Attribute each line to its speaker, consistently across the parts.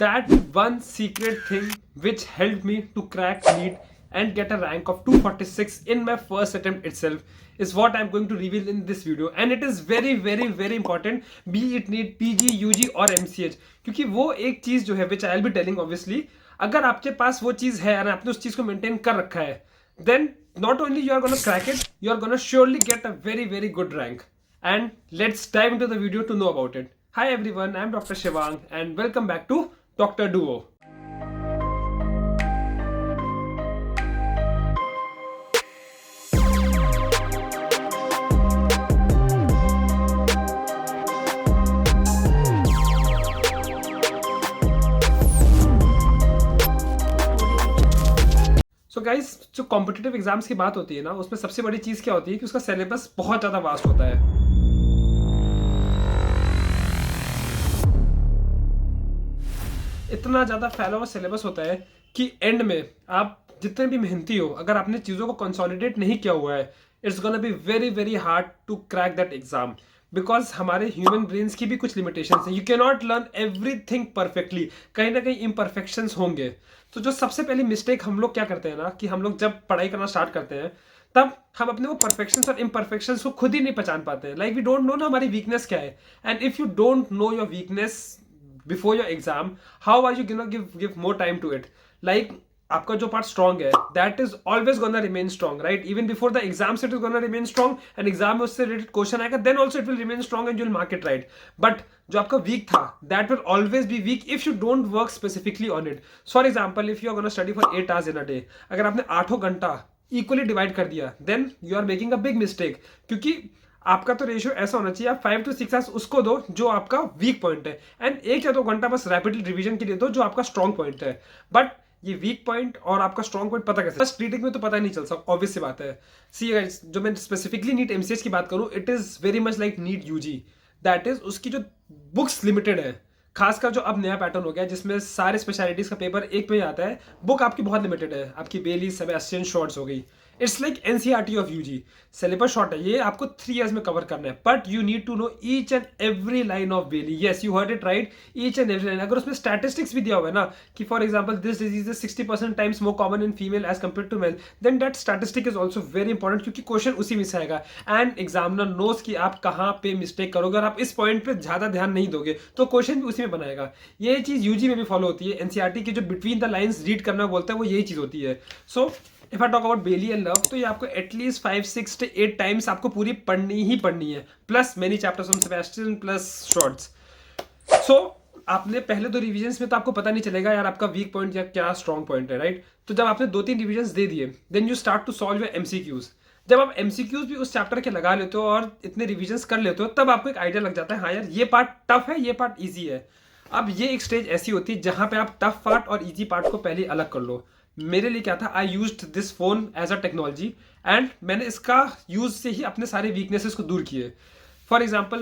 Speaker 1: That one secret thing which helped me to crack NEET and get a rank of 246 in my first attempt itself is what I'm going to reveal in this video, and it is very important, be it NEET, PG, UG और MCH, क्योंकि वो एक चीज जो है which I'll be telling obviously, अगर आपके पास वो चीज है और आपने उस चीज को मेंटेन कर रखा है, then not only you are gonna crack it, you are gonna surely get a very good rank. And let's dive into the video to know about it. Hi everyone, I'm Dr. Shivang and welcome back to Dr. Duo. So guys, जो competitive exams की बात होती है ना, उसमें सबसे बड़ी चीज़ क्या होती है कि उसका सिलेबस बहुत ज़्यादा वास्ट होता है। इतना ज़्यादा फैला हुआ सिलेबस होता है कि एंड में आप जितने भी मेहनती हो, अगर आपने चीज़ों को कंसोलिडेट नहीं किया हुआ है, it's gonna be very hard to crack that exam, because हमारे ह्यूमन ब्रेन्स की भी कुछ लिमिटेशंस हैं। You can not learn everything perfectly, कहीं ना कहीं इम्परफेक्शंस होंगे। तो जो सबसे पहली मिस्टेक हम लोग क्या करते हैं ना, कि हम लोग जब पढ़ाई करना स्टार्ट करते हैं तब हम अपने वो परफेक्शंस और इम्परफेक्शंस को खुद ही नहीं पहचान पाते हैं। लाइक वी डोंट नो ना हमारी वीकनेस क्या है, and if you don't know your weakness before your exam, how are you gonna give more time to it. Like आपका जो पार्ट स्ट्रॉन्ग है, that is always gonna remain strong, right? Even before the exams it is gonna remain strong, and exam में उससे related question आएगा, then also it will remain strong and you will mark it right. But जो आपका weak था, that will always be weak if you don't work specifically on it. For example, if you are gonna study for 8 hours in a day, अगर आपने 8 घंटा equally divide कर दिया, then you are making a big mistake, क्योंकि आपका तो ratio ऐसा होना चाहिए, आप 5 to 6 hours उसको दो जो आपका वीक पॉइंट है, एंड 1 या 2 घंटा बस रैपिडली रिवीजन के लिए दो जो आपका स्ट्रॉन्ग पॉइंट है। बट ये वीक पॉइंट और आपका स्ट्रॉन्ग पॉइंट पता कैसे? बस रीडिंग में तो पता नहीं चल सकता, ऑब्वियस सी बात है। सी गाइस, जो मैं स्पेसिफिकली नीट एमसीएच की बात करूं, it is very much like NEET UG, that is उसकी जो बुक्स लिमिटेड है। खासकर जो अब नया पैटर्न हो गया जिसमें सारे स्पेशलिटीज का पेपर एक पे ही आता है, बुक आपकी बहुत लिमिटेड है। आपकी बेली, सेबेस्टियन, शॉर्ट्स हो गई, it's like NCERT of UG. Syllabus short है, ये आपको 3 years में कवर करना है, but you need to know each and every line of Bailey. Yes, you heard it right, each and every line. अगर उसमें स्टैटिस्टिक्स भी दिया हुआ है ना, कि for example this disease is 60% times more common in female as compare to male, then that statistic is also very important, क्योंकि question उसी में से आएगा, एंड एग्जामिनर नोस कि आप कहाँ पे मिस्टेक करोगे। अगर आप इस पॉइंट पे ज्यादा ध्यान नहीं दोगे तो क्वेश्चन भी उसी में बनाएगा। ये चीज यूजी में भी फॉलो होती है। एनसीईआरटी की जो बिटवीन द लाइन्स रीड करना बोलता है, वो यही चीज होती है। So if I talk about Bailey and Love, तो ये आपको एटलीस्ट 5, 6 to 8 टाइम्स आपको पूरी पढ़नी ही पढ़नी है, plus many chapters on Sebastian plus shorts. So आपने पहले 2 रिविजन्स में तो आपको पता नहीं चलेगा यार आपका वीक पॉइंट या क्या स्ट्रॉन्ग पॉइंट है, राइट? तो जब आपने 2-3 रिविजन्स दे दिए, then you start to solve your MCQs. जब आप एमसीक्यूज भी उस चैप्टर के लगा लेते हो और इतने रिविजन्स कर लेते हो, तब आपको एक आइडिया लग जाता है, हाँ यार ये पार्ट टफ है, ये पार्ट ईजी है। अब ये एक स्टेज ऐसी होती है जहां पे आप टफ पार्ट और इजी पार्ट को पहले अलग कर लो। मेरे लिए क्या था, I used this phone as a technology, and मैंने इसका यूज से ही अपने सारे वीकनेसेस को दूर किए। For example,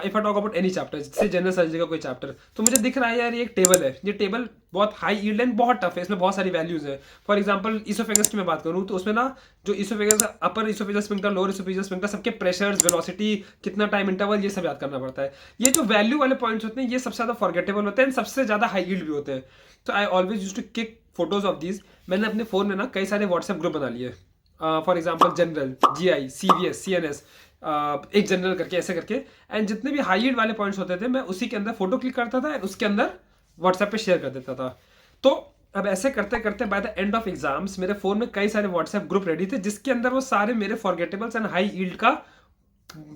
Speaker 1: if I talk about any chapter, जैसे जनरल सर्जरी का कोई चैप्टर, तो मुझे दिख रहा है यार ये एक टेबल है, ये टेबल बहुत हाई यील्ड एंड बहुत टफ है, इसमें बहुत सारी वैल्यूज है। फॉर एग्जाम्पल इसोफेगस की मैं बात करूँ, तो उसमें ना जो oesophagus, upper oesophagus sphincter, lower oesophagus sphincter, सबके प्रेशर्स, वेलोसिटी, कितना टाइम इंटरवल, ये सब याद करना पड़ता है। ये जो वैल्यू वाले पॉइंट्स होते हैं, ये सबसे ज्यादा फॉरगेटेबल होते हैं, सबसे ज्यादा हाई यील्ड भी होते हैं। तो आई ऑलवेज यूज टू किक फोटोज ऑफ दीज। मैंने अपने फोन में ना कई सारे व्हाट्सएप ग्रुप बना लिए, for example general, GI, CVS, CNS, एक जनरल करके, ऐसे करके, एंड जितने भी हाई यील्ड वाले पॉइंट्स होते थे, मैं उसी के अंदर फोटो क्लिक करता था एंड उसके अंदर व्हाट्सएप पे शेयर कर देता था। तो अब ऐसे करते करते by the end of exams मेरे फोन में कई सारे व्हाट्सएप ग्रुप रेडी थे, जिसके अंदर वो सारे मेरे फॉरगेटेबल्स एंड हाई यील्ड का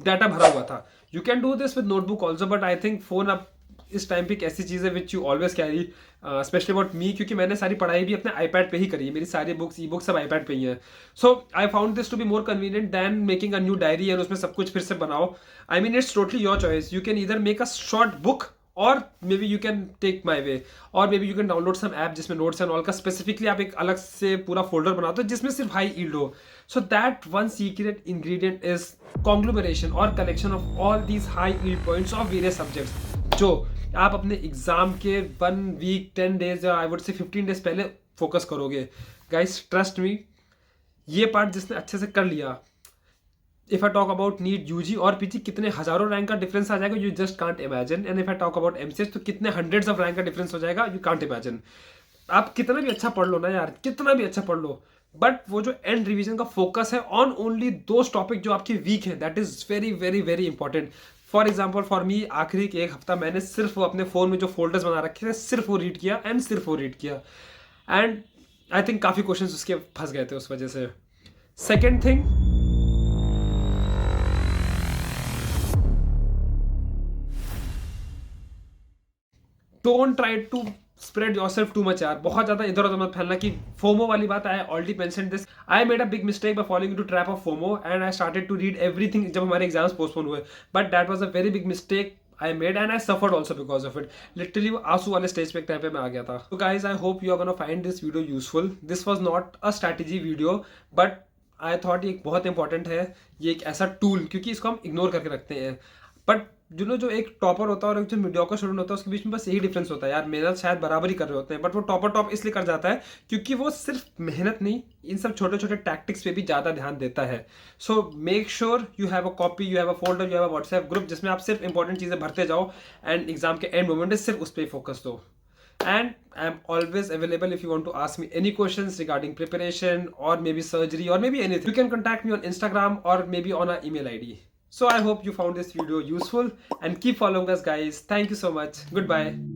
Speaker 1: डाटा भरा हुआ था। You can do this with notebook also, but I think phone अब इस टाइम पे एक ऐसी चीज़ है which you always carry, specially about me, क्योंकि मैंने सारी पढ़ाई भी अपने आईपैड पे ही करी है, मेरी सारी बुक्स, ई बुक्स सब आईपैड पे ही है। So I found this to be more convenient than making a new diary and उसमें सब कुछ फिर से बनाओ। I mean it's totally your choice, you can either make a short book और maybe you can take my way, और maybe you can download some app जिसमें notes and all का स्पेसिफिकली आप एक अलग से पूरा folder बनाते हो जिसमें सिर्फ हाई यील्ड हो। So that one secret ingredient is conglomeration और collection of all these high yield points of various subjects, जो आप अपने एग्जाम के 1 week 10 days या आई वुड से 15 days पहले फोकस करोगे। गाइस ट्रस्ट मी, ये पार्ट जिसने अच्छे से कर लिया, if I talk about NEET UG और पीजी कितने हजारों रैंक का डिफरेंस आ जाएगा, you just can't imagine. And if I talk about MCS तो कितने हंड्रेड्स ऑफ रैंक का डिफरेंस हो जाएगा, यू कांट इमेजिन। आप कितना भी अच्छा पढ़ लो ना यार, कितना भी अच्छा पढ़ लो, बट वो जो एंड रिवीजन का फोकस है ऑन ओनली दोज टॉपिक जो आपकी वीक है, that is very very very important. For example for me, आखिरी एक हफ्ता मैंने सिर्फ वो अपने फोन में जो फोल्डर्स बना रखे थे सिर्फ वो रीड किया एंड सिर्फ वो रीड किया, एंड आई थिंक काफी क्वेश्चन उसके फंस गए थे उस वजह से। Second thing, don't try to spread yourself too much यार, बहुत ज्यादा इधर उधर मत फैलना। कि फोमो वाली बात, I already mentioned this, I made a big mistake by following to trap of FOMO and I started to read everything जब हमारे एग्जाम्स पोस्टपोन हुए, but that was a very big mistake I made and I suffered also because of it. Literally वो आंसू वाले stage पे एक time पे मैं आ गया था। तो guys I hope you are gonna find this video useful. This was not a strategy video, but I thought ये बहुत इंपॉर्टेंट है, ये एक ऐसा टूल, क्योंकि इसको हम इग्नोर करके रखते हैं। बट जो एक टॉपर होता है और एक जो मीडियोकर स्टूडेंट होता है उसके बीच में बस यही डिफरेंस होता है यार, मेहनत शायद बराबर ही कर रहे होते हैं, बट वो टॉपर टॉप इसलिए कर जाता है क्योंकि वो सिर्फ मेहनत नहीं, इन सब छोटे छोटे टैक्टिक्स पे भी ज्यादा ध्यान देता है। So make sure you have a copy, you have a folder, you have a WhatsApp group जिसमें आप सिर्फ इंपॉर्टेंट चीजें भरते जाओ एंड एग्जाम के एंड मोमेंट सिर्फ उस पर फोकस दो। And I'm always available if you want to ask me any questions regarding preparation or maybe surgery or maybe anything. You can contact me on Instagram or maybe on our email ID. So I hope you found this video useful and keep following us guys. Thank you so much. Goodbye.